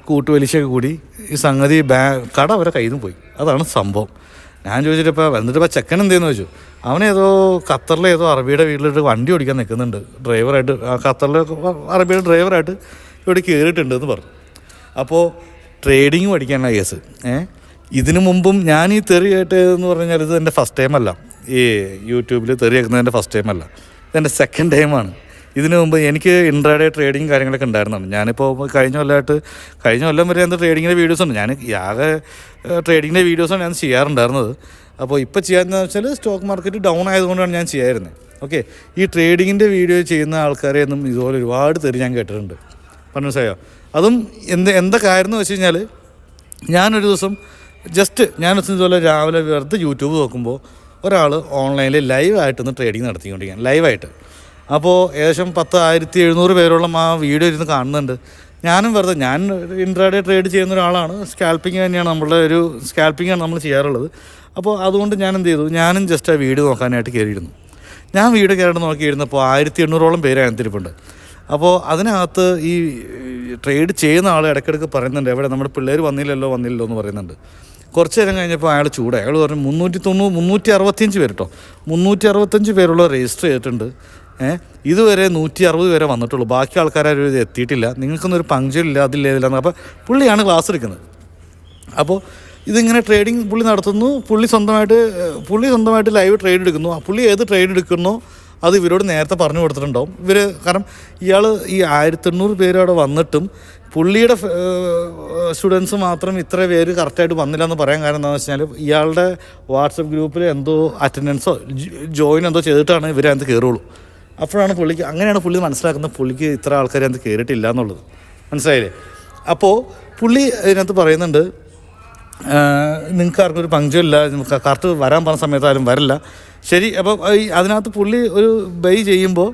കൂട്ടുപലിശയൊക്കെ കൂടി ഈ സംഗതി കട അവരെ കയ്യിൽ നിന്ന് പോയി. അതാണ് സംഭവം. ഞാൻ എന്നിട്ടിപ്പോൾ ചെക്കൻ എന്തെന്ന് ചോദിച്ചു. അവനേതോ ഖത്തറിലെ അറബിയുടെ വീട്ടിലിട്ട് വണ്ടി ഓടിക്കാൻ നിൽക്കുന്നുണ്ട് ഡ്രൈവറായിട്ട്. ഖത്തറിലെ അറബിയുടെ ഡ്രൈവറായിട്ട് ഇവിടെ കയറിയിട്ടുണ്ട് എന്ന് പറഞ്ഞു. അപ്പോൾ ട്രേഡിങ് പഠിക്കാനുള്ള കേസ്. ഇതിനു മുമ്പും ഞാൻ ഈ തെറി കേട്ടതെന്ന് പറഞ്ഞാൽ ഇത് എൻ്റെ ഫസ്റ്റ് ടൈമല്ല. ഈ യൂട്യൂബിൽ തെറി കേൾക്കുന്നത് എൻ്റെ ഫസ്റ്റ് ടൈമല്ല, ഇതെൻ്റെ സെക്കൻഡ് ടൈമാണ്. ഇതിനു മുമ്പ് എനിക്ക് ഇൻട്രാഡേ ട്രേഡിങ് കാര്യങ്ങളൊക്കെ ഉണ്ടായിരുന്നതാണ്. ഞാനിപ്പോൾ കഴിഞ്ഞ കൊല്ലം വരെ എന്താ ട്രേഡിങ്ങിൻ്റെ വീഡിയോസുണ്ട്. ഞാൻ ആകെ ട്രേഡിങ്ങിൻ്റെ വീഡിയോസാണ് ഞാൻ ചെയ്യാറുണ്ടായിരുന്നത്. അപ്പോൾ ഇപ്പോൾ ചെയ്യാമെന്ന് വെച്ചാൽ സ്റ്റോക്ക് മാർക്കറ്റ് ഡൗൺ ആയതുകൊണ്ടാണ് ഞാൻ ചെയ്യാറുന്നത്. ഓക്കെ, ഈ ട്രേഡിങ്ങിൻ്റെ വീഡിയോ ചെയ്യുന്ന ആൾക്കാരെ ഒന്നും ഇതുപോലെ ഒരുപാട് തെറി ഞാൻ കേട്ടിട്ടുണ്ട്. മനസ്സിലായോ? അതും എന്താ കാര്യം എന്ന് വെച്ച് കഴിഞ്ഞാൽ ഞാനൊരു ദിവസം ഇതുപോലെ രാവിലെ വെറുതെ യൂട്യൂബ് നോക്കുമ്പോൾ ഒരാൾ ഓൺലൈനിൽ ലൈവായിട്ടൊന്ന് ട്രേഡിങ് നടത്തിക്കൊണ്ടിരിക്കുകയാണ്, ലൈവായിട്ട്. അപ്പോൾ ഏകദേശം 10,700 പേരോളം ആ വീഡിയോ ഇരുന്ന് കാണുന്നുണ്ട്. ഞാനും ഞാൻ ഇൻട്രാഡേ ട്രേഡ് ചെയ്യുന്ന ഒരാളാണ്. സ്കാൽപ്പിംഗ് തന്നെയാണ് സ്കാൽപ്പിംഗാണ് നമ്മൾ ചെയ്യാറുള്ളത്. അപ്പോൾ അതുകൊണ്ട് ഞാൻ എന്ത് ചെയ്തു, ഞാനും ജസ്റ്റ് ആ വീഡിയോ നോക്കാനായിട്ട് കയറിയിരുന്നു. ഞാൻ വീഡിയോ കയറി നോക്കിയിരുന്നപ്പോൾ 1,800ഓളം പേര് അതിനകത്തിരിപ്പുണ്ട്. അപ്പോൾ അതിനകത്ത് ഈ ട്രേഡ് ചെയ്യുന്ന ആൾ ഇടയ്ക്കിടയ്ക്ക് പറയുന്നുണ്ട്, എവിടെ നമ്മുടെ പിള്ളേർ വന്നില്ലല്ലോ എന്ന് പറയുന്നുണ്ട്. കുറച്ച് നേരം കഴിഞ്ഞപ്പോൾ അയാൾ ചൂടായി. അയാൾ പറഞ്ഞു 365 പേര് കേട്ടോ, 365 പേരുള്ള രജിസ്റ്റർ ചെയ്തിട്ടുണ്ട്. ഇതുവരെ 160 പേരെ വന്നിട്ടുള്ളൂ, ബാക്കി ആൾക്കാരും ഇത് എത്തിയിട്ടില്ല, നിങ്ങൾക്കൊന്നും ഒരു പങ്ക്ചറില്ല, അതില്ല. അപ്പോൾ പുള്ളിയാണ് ക്ലാസ് എടുക്കുന്നത്. അപ്പോൾ ഇതിങ്ങനെ ട്രേഡിങ് പുള്ളി നടത്തുന്നു. പുള്ളി സ്വന്തമായിട്ട് ലൈവ് ട്രേഡ് എടുക്കുന്നു. പുള്ളി ഏത് ട്രേഡ് എടുക്കുന്നോ അത് ഇവരോട് നേരത്തെ പറഞ്ഞു കൊടുത്തിട്ടുണ്ടാവും കാരണം ഇയാൾ ഈ 1,800 പേര് അവിടെ വന്നിട്ടും പുള്ളിയുടെ സ്റ്റുഡൻസ് മാത്രം ഇത്ര പേര് കറക്റ്റായിട്ട് വന്നില്ല എന്ന് പറയാൻ കാരണം എന്താണെന്ന് വെച്ചാൽ ഇയാളുടെ വാട്സപ്പ് ഗ്രൂപ്പിൽ എന്തോ അറ്റൻഡൻസോ ജോയിൻ എന്തോ ചെയ്തിട്ടാണ് ഇവരതിനകത്ത് കയറുള്ളൂ. അപ്പോഴാണ് അങ്ങനെയാണ് പുള്ളി മനസ്സിലാക്കുന്നത് പുള്ളിക്ക് ഇത്ര ആൾക്കാർ അതിനകത്ത് കയറിയിട്ടില്ല എന്നുള്ളത്. മനസ്സിലായില്ലേ? അപ്പോൾ പുള്ളി ഇതിനകത്ത് പറയുന്നുണ്ട്, നിങ്ങൾക്ക് ആർക്കും ഒരു പങ്ക്ചറില്ല, കറക്റ്റ് വരാൻ പറഞ്ഞ സമയത്ത് ആരും വരില്ല. ശരി, അപ്പോൾ അതിനകത്ത് പുള്ളി ഒരു ബേ ചെയ്യുമ്പോൾ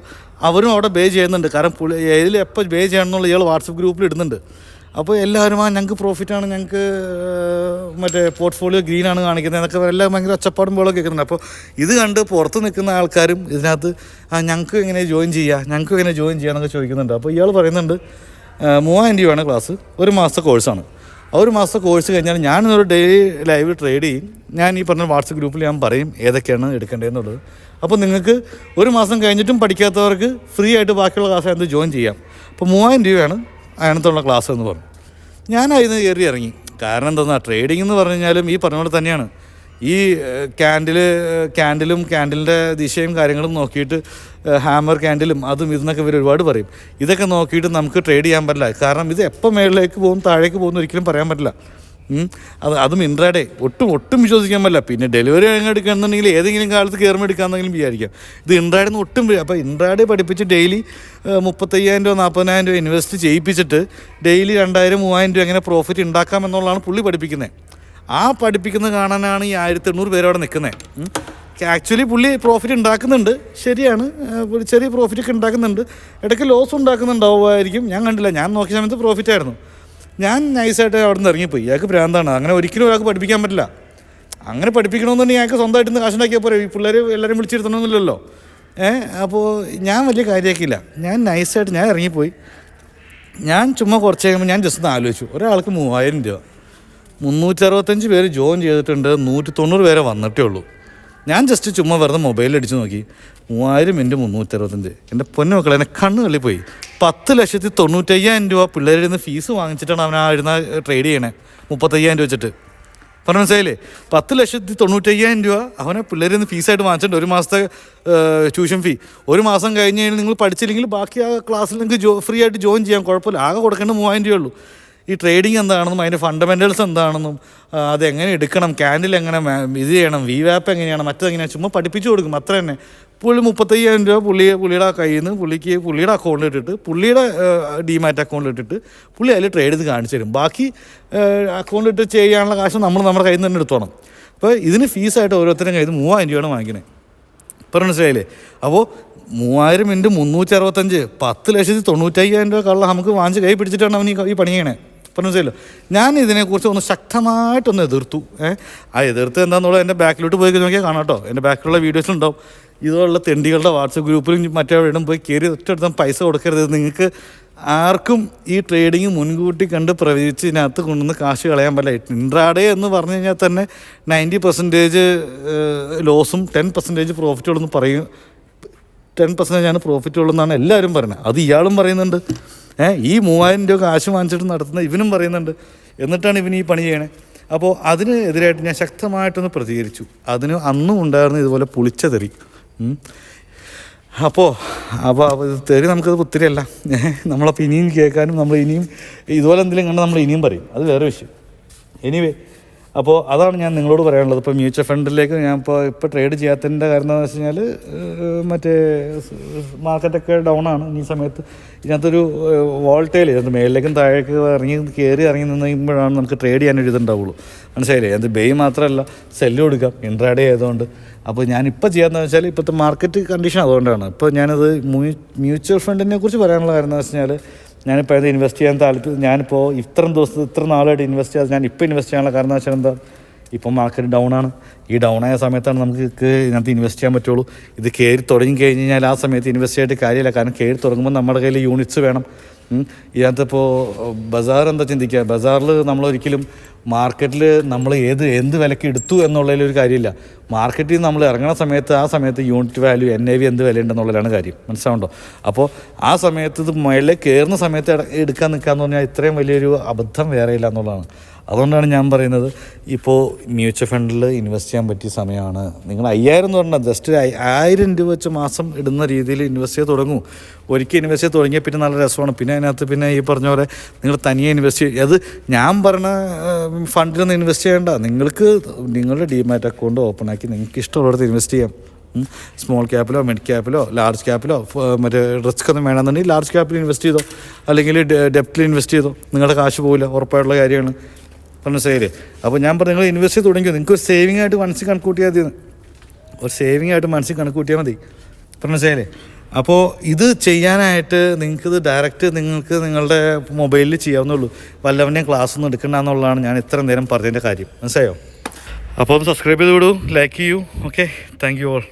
അവരും അവിടെ ബേ ചെയ്യുന്നുണ്ട്. കാരണം പുള്ളി ഏതിൽ എപ്പോൾ ബേ ചെയ്യണം എന്നുള്ള ഇയാൾ വാട്സപ്പ് ഗ്രൂപ്പിൽ ഇടുന്നുണ്ട്. അപ്പോൾ എല്ലാവരും ഞങ്ങൾക്ക് പ്രോഫിറ്റാണ്, ഞങ്ങൾക്ക് മറ്റേ പോർട്ട്ഫോളിയോ ഗ്രീനാണ് കാണിക്കുന്നത് എന്നൊക്കെ എല്ലാം ഭയങ്കര ഒച്ചപ്പാടും പോലൊക്കെ കേൾക്കുന്നുണ്ട്. അപ്പോൾ ഇത് കണ്ട് പുറത്ത് നിൽക്കുന്ന ആൾക്കാരും ഇതിനകത്ത് ഞങ്ങൾക്ക് എങ്ങനെ ജോയിൻ ചെയ്യാമെന്നൊക്കെ ചോദിക്കുന്നുണ്ട്. അപ്പോൾ ഇയാൾ പറയുന്നുണ്ട് 3,000 രൂപയാണ് ക്ലാസ്, 1 മാസത്തെ കോഴ്സാണ്. 1 മാസത്തെ കോഴ്സ് കഴിഞ്ഞാൽ ഞാനൊരു ഡെയിലി ലൈവ് ട്രേഡ് ചെയ്യും. ഞാൻ ഈ പറഞ്ഞ വാട്സപ്പ് ഗ്രൂപ്പിൽ ഞാൻ പറയും ഏതൊക്കെയാണ് എടുക്കേണ്ടതെന്നുള്ളത്. അപ്പോൾ നിങ്ങൾക്ക് 1 മാസം കഴിഞ്ഞിട്ടും പഠിക്കാത്തവർക്ക് ഫ്രീ ആയിട്ട് ബാക്കിയുള്ള ക്ലാസ് ജോയിൻ ചെയ്യാം. അപ്പോൾ 3,000 രൂപയാണ് അതിനകത്തുള്ള ക്ലാസ് എന്ന് പറഞ്ഞു. ഞാൻ അതിന് കയറി ഇറങ്ങി. കാരണം എന്താ, ട്രേഡിംഗ് എന്ന് പറഞ്ഞു കഴിഞ്ഞാലും ഈ പറഞ്ഞ പോലെ തന്നെയാണ്. ഈ ക്യാൻഡിലും ക്യാൻഡിലിൻ്റെ ദിശയും കാര്യങ്ങളും നോക്കിയിട്ട് ഹാമർ ക്യാൻഡിലും അതും ഇതെന്നൊക്കെ ഇവർ ഒരുപാട് പറയും. ഇതൊക്കെ നോക്കിയിട്ട് നമുക്ക് ട്രേഡ് ചെയ്യാൻ പറ്റില്ല. കാരണം ഇത് എപ്പോൾ മേളിലേക്ക് പോകും താഴേക്ക് പോകുന്നു ഒരിക്കലും പറയാൻ പറ്റില്ല. അതും ഇൻട്രാഡേ ഒട്ടും വിശ്വസിക്കാൻ പറ്റില്ല. പിന്നെ ഡെലിവറി എടുക്കുകയാണെന്നുണ്ടെങ്കിൽ ഏതെങ്കിലും കാലത്ത് കയറുമ്പോൾ എടുക്കാമെന്നെങ്കിലും വിചാരിക്കാം. ഇത് ഇൻട്രാഡേന്ന് ഒട്ടും. അപ്പോൾ ഇൻട്രാഡേ പഠിപ്പിച്ച് ഡെയിലി 35,000 രൂപ 40,000 രൂപ ഇൻവെസ്റ്റ് ചെയ്യിപ്പിച്ചിട്ട് ഡെയിലി 2,000 3,000 രൂപ എങ്ങനെ പ്രോഫിറ്റ് ഉണ്ടാക്കാമെന്നുള്ളതാണ് പുള്ളി പഠിപ്പിക്കുന്നത്. ആ പഠിപ്പിക്കുന്നത് കാണാനാണ് ഈ 1,800 പേര് അവിടെ നിൽക്കുന്നത്. ആക്ച്വലി പുള്ളി പ്രോഫിറ്റ് ഉണ്ടാക്കുന്നുണ്ട്, ശരിയാണ്, ചെറിയ പ്രോഫിറ്റൊക്കെ ഉണ്ടാക്കുന്നുണ്ട്, ഇടയ്ക്ക് ലോസ് ഉണ്ടാക്കുന്നുണ്ടാവുമായിരിക്കും. ഞാൻ കണ്ടില്ല, ഞാൻ നോക്കിയ സമയത്ത് പ്രോഫിറ്റായിരുന്നു. ഞാൻ നൈസായിട്ട് അവിടെ നിന്ന് ഇറങ്ങിപ്പോയി. ഇയാൾക്ക് ഭ്രാന്താണ്. അങ്ങനെ ഒരിക്കലും ഒരാൾക്ക് പഠിപ്പിക്കാൻ പറ്റില്ല. അങ്ങനെ പഠിപ്പിക്കണമെന്നുണ്ടെങ്കിൽ ഞങ്ങൾക്ക് സ്വന്തമായിട്ട് കാശുണ്ടാക്കിയാൽ പോരെ, ഈ പിള്ളേർ എല്ലാവരും വിളിച്ചിരുത്തണമെന്നില്ലല്ലോ. അപ്പോൾ ഞാൻ വലിയ കാര്യമാക്കിയില്ല. ഞാൻ നൈസായിട്ട് ഇറങ്ങിപ്പോയി. ഞാൻ ചുമ്മാ കുറച്ച് കഴിയുമ്പോൾ ഞാൻ ജസ്റ്റ് ഒന്ന് ആലോചിച്ചു, ഒരാൾക്ക് 3,000 രൂപ, 365 പേര് ജോയിൻ ചെയ്തിട്ടുണ്ട്, 190 പേരെ വന്നിട്ടേ ഉള്ളൂ. ഞാൻ ജസ്റ്റ് ചുമ്മാ വെറുതെ മൊബൈലിൽ അടിച്ച് നോക്കി, 3000 × 365. എൻ്റെ പൊന്നു മക്കളെ, എന്നെ കണ്ണ് തള്ളിപ്പോയി. 10,95,000 രൂപ പിള്ളേരിൽ നിന്ന് ഫീസ് വാങ്ങിച്ചിട്ടാണ് അവൻ ട്രേഡ് ചെയ്യണേ. 35,000 രൂപ വെച്ചിട്ട്. പറഞ്ഞു മനസ്സിലായില്ലേ? 10,95,000 രൂപ അവനെ പിള്ളേരിൽ നിന്ന് ഫീസായിട്ട് വാങ്ങിച്ചിട്ടുണ്ട്. 1 മാസത്തെ ട്യൂഷൻ ഫീ. 1 മാസം കഴിഞ്ഞ് കഴിഞ്ഞാൽ നിങ്ങൾ പഠിച്ചില്ലെങ്കിൽ ബാക്കി ആ ക്ലാസ്സിൽ നിങ്ങൾക്ക് ഫ്രീ ആയിട്ട് ജോയിൻ ചെയ്യാം, കുഴപ്പമില്ല. ആകെ കൊടുക്കേണ്ട 3,000 രൂപയേ ഉള്ളൂ. ഈ ട്രേഡിങ് എന്താണെന്നും അതിൻ്റെ ഫണ്ടമെൻ്റൽസ് എന്താണെന്നും അതെങ്ങനെ എടുക്കണം, ക്യാൻഡിൽ എങ്ങനെ ഇത് ചെയ്യണം, VWAP എങ്ങനെയാണ്, മറ്റതെങ്ങനെയാണ് ചുമ്മാ പഠിപ്പിച്ചു കൊടുക്കും, അത്ര തന്നെ. പുള്ളി 35,000 രൂപ പുള്ളിയുടെ കയ്യിൽ നിന്ന് പുള്ളിയുടെ അക്കൗണ്ടിൽ ഇട്ടിട്ട് പുള്ളിയുടെ ഡിമാറ്റ് അക്കൗണ്ടിൽ ഇട്ടിട്ട് പുള്ളി അതിൽ ട്രേഡ് ചെയ്ത് കാണിച്ചു തരും. ബാക്കി അക്കൗണ്ടിലിട്ട് ചെയ്യാനുള്ള കാശ് നമ്മൾ നമ്മുടെ കയ്യിൽ നിന്ന് തന്നെ എടുത്തോണം. അപ്പോൾ ഇതിന് ഫീസായിട്ട് ഓരോരുത്തരും കയ്യിൽ 3,000 രൂപയാണ് വാങ്ങിക്കണേ. പറഞ്ഞു മനസ്സിലായില്ലേ? അപ്പോൾ 3000 × 365 10,95,000 രൂപ കള്ള നമുക്ക് വാങ്ങിച്ച് കൈ പിടിച്ചിട്ടാണ് അവൻ ഈ പണി ചെയ്യണേ. പറഞ്ഞു മനസ്സിലല്ലോ? ഞാൻ ഇതിനെക്കുറിച്ച് ഒന്ന് ശക്തമായിട്ടൊന്ന് എതിർത്തു. ആ എതിർത്ത് എന്താണെന്നുള്ളത് എൻ്റെ ബാക്കിലോട്ട് പോയി നോക്കിയാൽ കാണാം കേട്ടോ. എൻ്റെ ബാക്കിലുള്ള വീഡിയോസിലുണ്ടാവും. ഇതുപോലുള്ള തെണ്ടികളുടെ വാട്സപ്പ് ഗ്രൂപ്പിലും മറ്റെവിടെയും പോയി കയറി ഒറ്റയെടുത്താൽ പൈസ കൊടുക്കരുത്. നിങ്ങൾക്ക് ആർക്കും ഈ ട്രേഡിങ് മുൻകൂട്ടി കണ്ട് പ്രവചിച്ച് ഇതിനകത്ത് കൊണ്ടുവന്ന് കാശ് കളയാൻ പറ്റില്ല. ഇൻട്രാഡേ എന്ന് പറഞ്ഞു കഴിഞ്ഞാൽ തന്നെ 90% ലോസും 10% പ്രോഫിറ്റുള്ളെന്ന് പറയും. 10% പ്രോഫിറ്റുള്ളെന്നാണ് എല്ലാവരും പറയുന്നത്. അത് ഇയാളും പറയുന്നുണ്ട്. ഈ 3,000 രൂപ കാശ് വാങ്ങിച്ചിട്ട് നടത്തുന്ന ഇവനും പറയുന്നുണ്ട്. എന്നിട്ടാണ് ഇവന് ഈ പണി ചെയ്യണേ. അപ്പോൾ അതിന് എതിരായിട്ട് ഞാൻ ശക്തമായിട്ടൊന്ന് പ്രതികരിച്ചു. അതിന് അന്നും ഉണ്ടായിരുന്ന ഇതുപോലെ പുളിച്ച തെറി. അപ്പോൾ തെറി നമുക്കത് പുത്തിരിയല്ല. നമ്മളപ്പോൾ ഇനിയും കേൾക്കാനും നമ്മൾ ഇനിയും ഇതുപോലെ എന്തെങ്കിലും കണ്ടാൽ നമ്മൾ ഇനിയും പറയും. അത് വേറെ വിഷയം. എനിവേ, അപ്പോൾ അതാണ് ഞാൻ നിങ്ങളോട് പറയാനുള്ളത്. ഇപ്പോൾ മ്യൂച്വൽ ഫണ്ടിലേക്ക് ഞാൻ ഇപ്പോൾ ട്രേഡ് ചെയ്യാത്തതിൻ്റെ കാരണം എന്താണെന്ന് വെച്ച് കഴിഞ്ഞാൽ മറ്റേ മാർക്കറ്റൊക്കെ ഡൗൺ ആണ്. ഈ സമയത്ത് ഇതിനകത്തൊരു വോൾട്ടേൽ ഇതിനകത്ത് മേളിലേക്കും താഴേക്ക് ഇറങ്ങി നിന്നുമ്പോഴാണ് നമുക്ക് ട്രേഡ് ചെയ്യാനൊരു ഇതുണ്ടാവുള്ളൂ. മനസ്സിലായില്ലേ? അത് ബേ മാത്രമല്ല സെല്ല് കൊടുക്കാം ഇൻട്രാഡേ ആയതുകൊണ്ട്. അപ്പോൾ ഞാനിപ്പോൾ ചെയ്യാമെന്ന് വെച്ചാൽ ഇപ്പോഴത്തെ മാർക്കറ്റ് കണ്ടീഷൻ അതുകൊണ്ടാണ്. ഇപ്പോൾ ഞാനത് മ്യൂച്വൽ ഫണ്ടിനെ കുറിച്ച് പറയാനുള്ള കാര്യം എന്താണെന്ന് വെച്ച് കഴിഞ്ഞാൽ ഞാനിപ്പോൾ അത് ഇൻവെസ്റ്റ് ചെയ്യാൻ ഞാനിപ്പോൾ ഇത്ര നാളായിട്ട് ഇൻവെസ്റ്റ് ചെയ്യാതെ ഞാൻ ഇപ്പോൾ ഇൻവെസ്റ്റ് ചെയ്യാനുള്ള കാരണം എന്ന് വെച്ചാൽ എന്താ, ഇപ്പം മാർക്കറ്റ് ഡൗൺ ആണ്. ഈ ഡൗൺ ആയ സമയത്താണ് നമുക്ക് ഇതിനകത്ത് ഇൻവെസ്റ്റ് ചെയ്യാൻ പറ്റുള്ളൂ. ഇത് കയറി തുടങ്ങി കഴിഞ്ഞ് കഴിഞ്ഞാൽ ആ സമയത്ത് ഇൻവെസ്റ്റ് ചെയ്തിട്ട് കാര്യമില്ല. കാരണം കയറി തുടങ്ങുമ്പോൾ നമ്മുടെ കയ്യിൽ യൂണിറ്റ്സ് വേണം. ഇതിനകത്തിപ്പോൾ ബസാർ എന്താ ചിന്തിക്കുക, ബസാറിൽ നമ്മളൊരിക്കലും മാർക്കറ്റിൽ നമ്മൾ എന്ത് വിലക്ക് എടുത്തു എന്നുള്ളതിലൊരു കാര്യമില്ല. മാർക്കറ്റിൽ നമ്മൾ ഇറങ്ങുന്ന സമയത്ത് ആ സമയത്ത് യൂണിറ്റ് വാല്യൂ NAV എന്ത് വിലയുണ്ടെന്നുള്ളതാണ് കാര്യം. മനസ്സിലാവുണ്ടോ? അപ്പോൾ ആ സമയത്ത് ഇത് മുകളിൽ കയറുന്ന സമയത്ത് എടുക്കാൻ നിൽക്കാന്ന് പറഞ്ഞാൽ ഇത്രയും വലിയൊരു അബദ്ധം വേറെ ഇല്ല എന്നുള്ളതാണ്. അതുകൊണ്ടാണ് ഞാൻ പറയുന്നത് ഇപ്പോൾ മ്യൂച്വൽ ഫണ്ടിൽ ഇൻവെസ്റ്റ് ചെയ്യാൻ പറ്റിയ സമയമാണ്. നിങ്ങൾ 5,000 എന്ന് പറഞ്ഞാൽ ജസ്റ്റ് 1,000 രൂപ വെച്ച് മാസം ഇടുന്ന രീതിയിൽ ഇൻവെസ്റ്റ് ചെയ്ത് തുടങ്ങും. ഒരിക്കൽ ഇൻവെസ്റ്റ് ചെയ്ത് തുടങ്ങിയാൽ പിന്നെ നല്ല രസമാണ്. പിന്നെ അതിനകത്ത് പിന്നെ ഈ പറഞ്ഞ പോലെ നിങ്ങൾ തനിയെ ഇൻവെസ്റ്റ് ചെയ്യും. അത് ഞാൻ പറഞ്ഞ ഫണ്ടിലൊന്നും ഇൻവെസ്റ്റ് ചെയ്യേണ്ട. നിങ്ങൾക്ക് നിങ്ങളുടെ ഡിമാറ്റ് അക്കൗണ്ട് ഓപ്പൺ ആക്കി നിങ്ങൾക്ക് ഇഷ്ടമുള്ളിടത്ത് ഇൻവെസ്റ്റ് ചെയ്യാം. സ്മോൾ ക്യാപ്പിലോ മിഡ് ക്യാപ്പിലോ ലാർജ് ക്യാപ്പിലോ മറ്റേ റിസ്ക് ഒന്നും വേണമെന്നുണ്ടെങ്കിൽ ലാർജ് ക്യാപ്പിൽ ഇൻവെസ്റ്റ് ചെയ്തോ, അല്ലെങ്കിൽ ഡെപ്റ്റിൽ ഇൻവെസ്റ്റ് ചെയ്തോ. നിങ്ങളുടെ കാശ് പോകില്ല, ഉറപ്പായിട്ടുള്ള കാര്യമാണ്. മനസ്സിലായില്ലേ? അപ്പോൾ ഞാൻ പറഞ്ഞു നിങ്ങൾ ഇൻവെസ്റ്റ് ചെയ്ത് തുടങ്ങിയോ. നിങ്ങൾക്ക് ഒരു സേവിംഗ് ആയിട്ട് മനസ്സിൽ കണക്കൂട്ടിയാൽ മതി. ഒരു സേവിംഗ് ആയിട്ട് മനസ്സിൽ കണക്കൂട്ടിയാൽ മതി. മനസ്സിലായില്ലേ? അപ്പോൾ ഇത് ചെയ്യാനായിട്ട് നിങ്ങൾക്കിത് ഡയറക്റ്റ് നിങ്ങൾക്ക് നിങ്ങളുടെ മൊബൈലിൽ ചെയ്യാവുന്നുള്ളൂ. വല്ലവൻ്റെയും ക്ലാസ് ഒന്നും എടുക്കണ്ട എന്നുള്ളതാണ് ഞാൻ ഇത്ര നേരം പറഞ്ഞതിൻ്റെ കാര്യം. മനസ്സിലായോ? അപ്പോൾ ഒന്ന് സബ്സ്ക്രൈബ് ചെയ്ത് വിടൂ, ലൈക്ക് ചെയ്യൂ. Okay, thank you all.